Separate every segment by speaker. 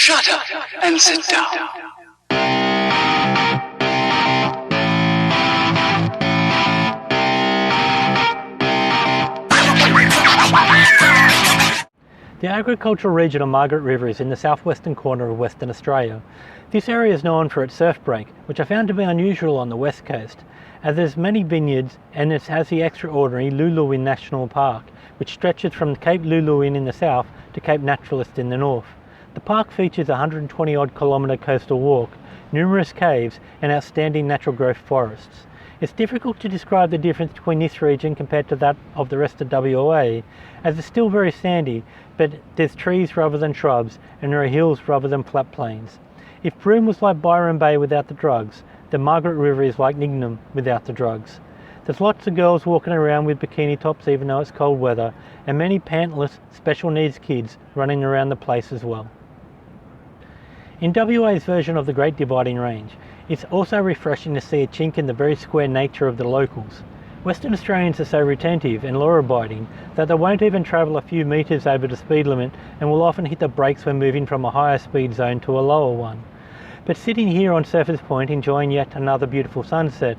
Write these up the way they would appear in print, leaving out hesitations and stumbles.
Speaker 1: Shut up and sit down.
Speaker 2: The agricultural region of Margaret River is in the southwestern corner of Western Australia. This area is known for its surf break, which I found to be unusual on the west coast, as there's many vineyards and it has the extraordinary Luluwin National Park, which stretches from Cape Luluwin in the south to Cape Naturalist in the north. The park features a 120 odd kilometre coastal walk, numerous caves and outstanding natural growth forests. It's difficult to describe the difference between this region compared to that of the rest of WA, as it's still very sandy, but there's trees rather than shrubs and there are hills rather than flat plains. If Broome was like Byron Bay without the drugs, then Margaret River is like Nignum without the drugs. There's lots of girls walking around with bikini tops even though it's cold weather, and many pantless special needs kids running around the place as well. In WA's version of the Great Dividing Range, it's also refreshing to see a chink in the very square nature of the locals. Western Australians are so retentive and law-abiding that they won't even travel a few metres over the speed limit and will often hit the brakes when moving from a higher speed zone to a lower one. But sitting here on Surfers Point enjoying yet another beautiful sunset,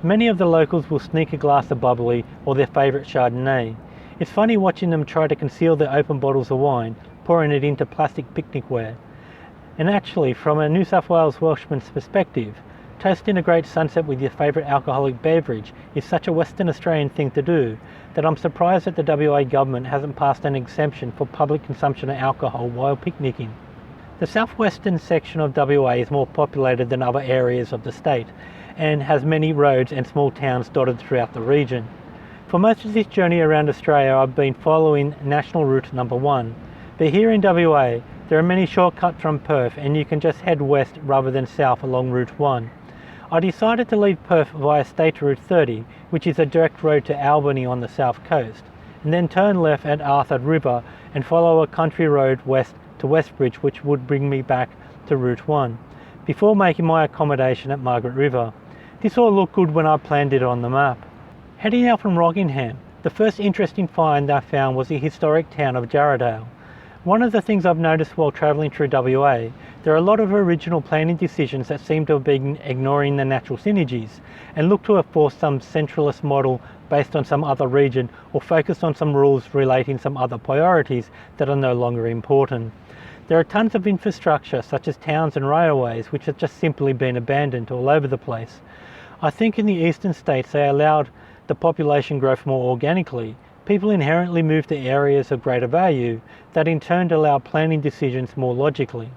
Speaker 2: many of the locals will sneak a glass of bubbly or their favourite Chardonnay. It's funny watching them try to conceal their open bottles of wine, pouring it into plastic picnicware. And actually, from a New South Wales Welshman's perspective, toasting a great sunset with your favourite alcoholic beverage is such a Western Australian thing to do that I'm surprised that the WA government hasn't passed an exemption for public consumption of alcohol while picnicking. The southwestern section of WA is more populated than other areas of the state and has many roads and small towns dotted throughout the region. For most of this journey around Australia I've been following National Route number 1, but here in WA there are many shortcuts from Perth and you can just head west rather than south along Route 1. I decided to leave Perth via State Route 30, which is a direct road to Albany on the south coast, and then turn left at Arthur River and follow a country road west to Westbridge, which would bring me back to Route 1, before making my accommodation at Margaret River. This all looked good when I planned it on the map. Heading out from Rockingham, the first interesting find I found was the historic town of Jarrahdale. One of the things I've noticed while travelling through WA, there are a lot of original planning decisions that seem to have been ignoring the natural synergies and look to have forced some centralist model based on some other region or focused on some rules relating some other priorities that are no longer important. There are tons of infrastructure such as towns and railways which have just simply been abandoned all over the place. I think in the eastern states they allowed the population growth more organically. People inherently move to areas of greater value that in turn allow planning decisions more logically.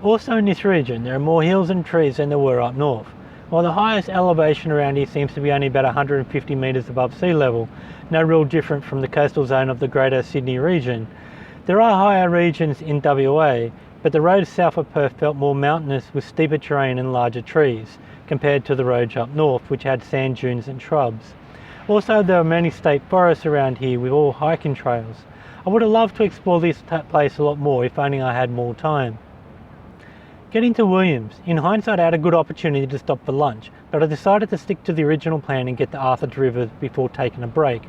Speaker 2: Also in this region there are more hills and trees than there were up north. While the highest elevation around here seems to be only about 150 metres above sea level, no real different from the coastal zone of the Greater Sydney region, there are higher regions in WA, but the roads south of Perth felt more mountainous with steeper terrain and larger trees, compared to the roads up north which had sand dunes and shrubs. Also there are many state forests around here with all hiking trails. I would have loved to explore this place a lot more if only I had more time. Getting to Williams, in hindsight I had a good opportunity to stop for lunch, but I decided to stick to the original plan and get to Arthur River before taking a break.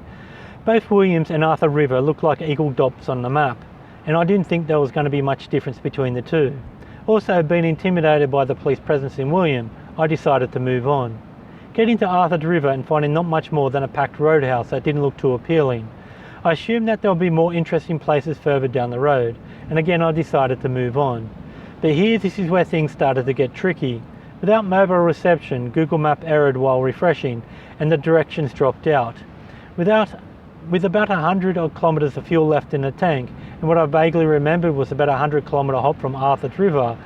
Speaker 2: Both Williams and Arthur River look like equal dots on the map, and I didn't think there was going to be much difference between the two. Also, being intimidated by the police presence in William, I decided to move on. Getting to Arthur River and finding not much more than a packed roadhouse that didn't look too appealing. I assumed that there would be more interesting places further down the road, and again I decided to move on. But here this is where things started to get tricky. Without mobile reception, Google Map errored while refreshing and the directions dropped out. With about 100 odd kilometres of fuel left in the tank, and what I vaguely remembered was about a 100 kilometre hop from Arthur River,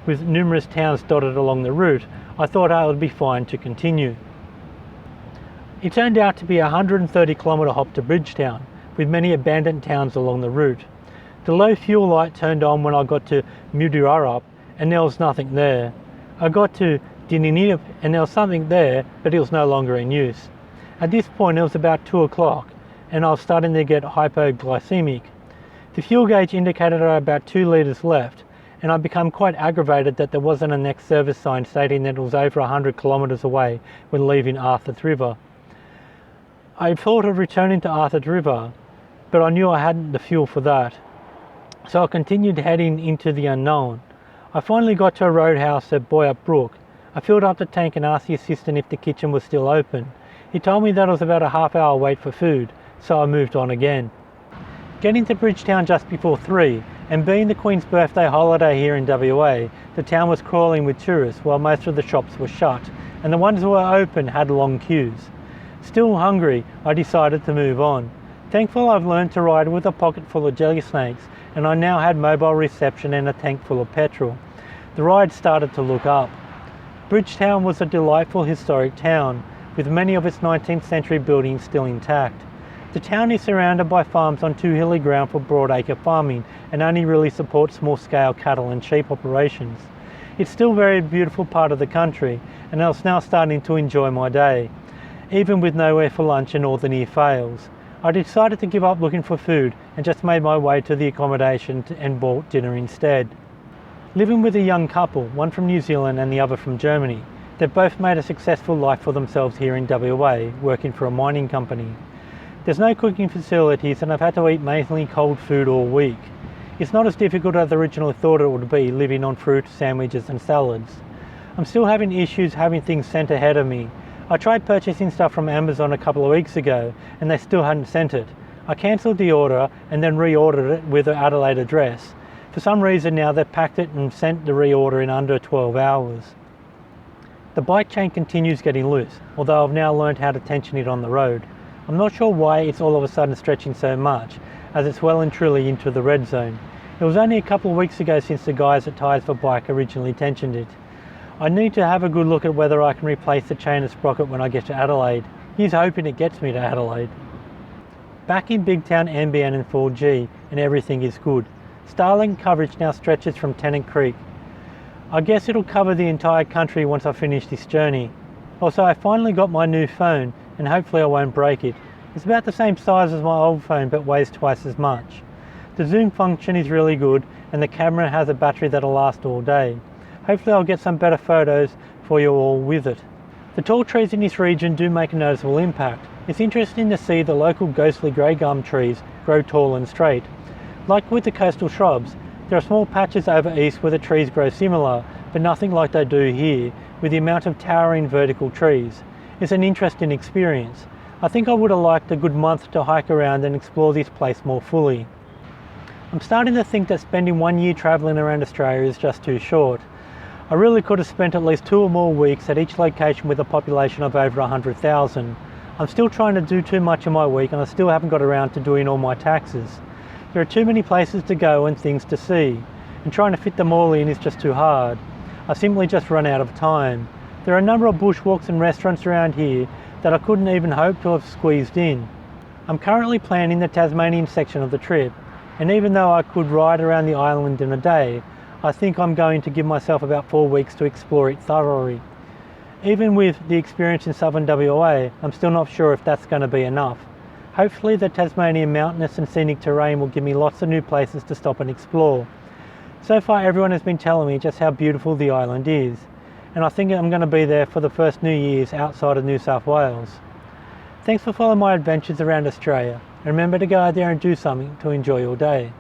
Speaker 2: with numerous towns dotted along the route, I thought I would be fine to continue. It turned out to be a 130 kilometre hop to Bridgetown, with many abandoned towns along the route. The low fuel light turned on when I got to Mudirarup and there was nothing there. I got to Dinininup and there was something there, but it was no longer in use. At this point it was about 2 o'clock and I was starting to get hypoglycemic. The fuel gauge indicated I had about 2 litres left, and I became quite aggravated that there wasn't a next service sign stating that it was over 100 kilometres away when leaving Arthur River. I thought of returning to Arthur River, but I knew I hadn't the fuel for that. so I continued heading into the unknown. I finally got to a roadhouse at Boyup Brook. I filled up the tank and asked the assistant if the kitchen was still open. He told me that it was about a half-hour wait for food, so I moved on again. Getting to Bridgetown just before 3, and being the Queen's birthday holiday here in WA, the town was crawling with tourists while most of the shops were shut, and the ones that were open had long queues. Still hungry, I decided to move on. Thankful I've learned to ride with a pocket full of jelly snakes, and I now had mobile reception and a tank full of petrol. The ride started to look up. Bridgetown was a delightful historic town, with many of its 19th century buildings still intact. The town is surrounded by farms on too hilly ground for broadacre farming and only really supports small-scale cattle and sheep operations. It's still a very beautiful part of the country, and I was now starting to enjoy my day. Even with nowhere for lunch and all the near fails, I decided to give up looking for food and just made my way to the accommodation and bought dinner instead. Living with a young couple, one from New Zealand and the other from Germany, they've both made a successful life for themselves here in WA, working for a mining company. There's no cooking facilities and I've had to eat mainly cold food all week. It's not as difficult as I originally thought it would be, living on fruit, sandwiches and salads. I'm still having issues having things sent ahead of me. I tried purchasing stuff from Amazon a couple of weeks ago and they still hadn't sent it. I cancelled the order and then reordered it with an Adelaide address. For some reason now they've packed it and sent the reorder in under 12 hours. The bike chain continues getting loose, although I've now learned how to tension it on the road. I'm not sure why it's all of a sudden stretching so much, as it's well and truly into the red zone. It was only a couple of weeks ago since the guys at Tyres for Bike originally tensioned it. I need to have a good look at whether I can replace the chain and sprocket when I get to Adelaide. Here's hoping it gets me to Adelaide. Back in Big Town NBN and 4G, and everything is good. Starlink coverage now stretches from Tennant Creek. I guess it'll cover the entire country once I finish this journey. Also, I finally got my new phone, and hopefully I won't break it. It's about the same size as my old phone but weighs twice as much. The zoom function is really good and the camera has a battery that'll last all day. Hopefully I'll get some better photos for you all with it. The tall trees in this region do make a noticeable impact. It's interesting to see the local ghostly grey gum trees grow tall and straight. Like with the coastal shrubs, there are small patches over east where the trees grow similar, but nothing like they do here with the amount of towering vertical trees. It's an interesting experience. I think I would have liked a good month to hike around and explore this place more fully. I'm starting to think that spending 1 year travelling around Australia is just too short. I really could have spent at least 2 or more weeks at each location with a population of over 100,000. I'm still trying to do too much in my week and I still haven't got around to doing all my taxes. There are too many places to go and things to see, and trying to fit them all in is just too hard. I simply just run out of time. There are a number of bushwalks and restaurants around here that I couldn't even hope to have squeezed in. I'm currently planning the Tasmanian section of the trip, and even though I could ride around the island in a day, I think I'm going to give myself about 4 weeks to explore it thoroughly. Even with the experience in southern WA, I'm still not sure if that's going to be enough. Hopefully the Tasmanian mountainous and scenic terrain will give me lots of new places to stop and explore. So far everyone has been telling me just how beautiful the island is, and I think I'm going to be there for the first New Year's outside of New South Wales. Thanks for following my adventures around Australia, and remember to go out there and do something to enjoy your day.